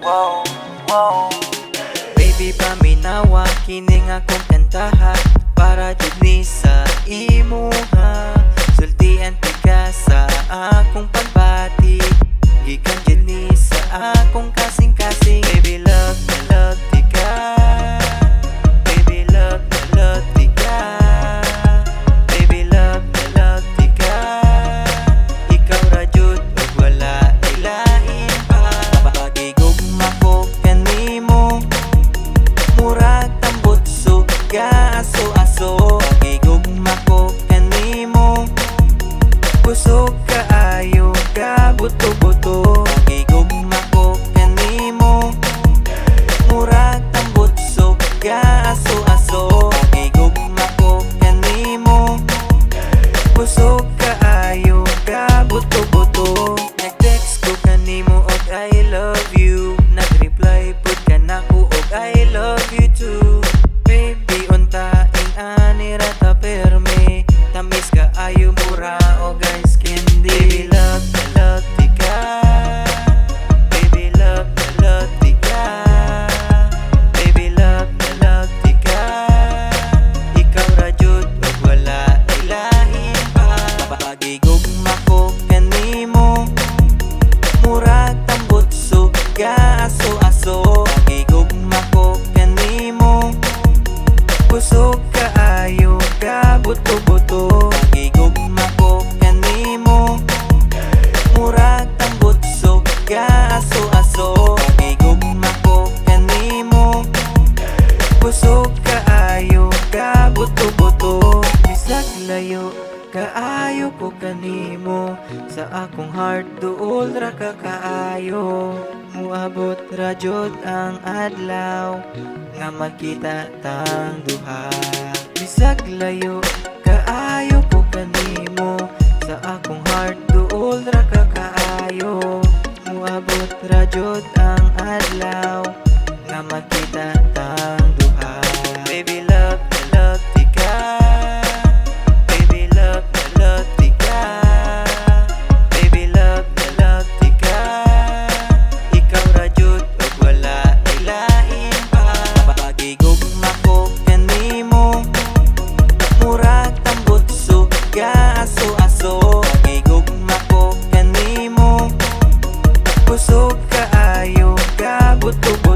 wow, wow. Baby, paminawa kining akong kantaha para jud ni sa imuha. Sultian ka sa akong pagbati, gikan jud ni sa akong kasing-kasing. Baby, love na love di ka. Baby, love na love di ka. Baby, love na love di ka. Ikaw ra jud ug wala ilahin pa. Pagigugma ko kanimo, murag tambot suga aso-aso. Pagigugma ko kanimo, kusog kaayo ka buto-buto. Pagigugma ko kanimo, murag tambot suga aso-aso. Pagigugma ko kanimo, kusog kaayo ka buto-buto. Nag-text ko kanimo og I love you, nag-reply pud ka nako og I love you too. Baby, untaing ani ra ta perme, tamis ka ayo mura o guys candy. Baby, love na love di ka. Baby, love na love di ka. Baby, love na love di ka. Ikaw ra jud ug wala ilahin pa. Pagigugma ko kanimo, murag tambot suga aso-aso. Pagigugma ko kanimo, kusog kaayo ka buto-buto. Pagigugma ko kanimo, murag tambot suga aso-aso. Pagigugma ko kanimo, kusog kaayo ka buto-buto. Bisag layo kaayo ko kanimo, sa akong heart duol ra ka kaayo. Muabot ra jud ang adlaw nga makita tang duha. Bisag layo kaayo ko kanimo, sa akong heart duol ra ka kaayo. Muabot ra jud ang adlaw nga makita tang duha. Baby, love na love di ka. Baby, love na love di ka. Baby, love na love di ka. Ikaw ra jud ug wala ilahin pa. Pagigugma ko kanimo, murag tambot suga aso-aso. Pagigugma ko kanimo, kusog kaayo ka buto-buto.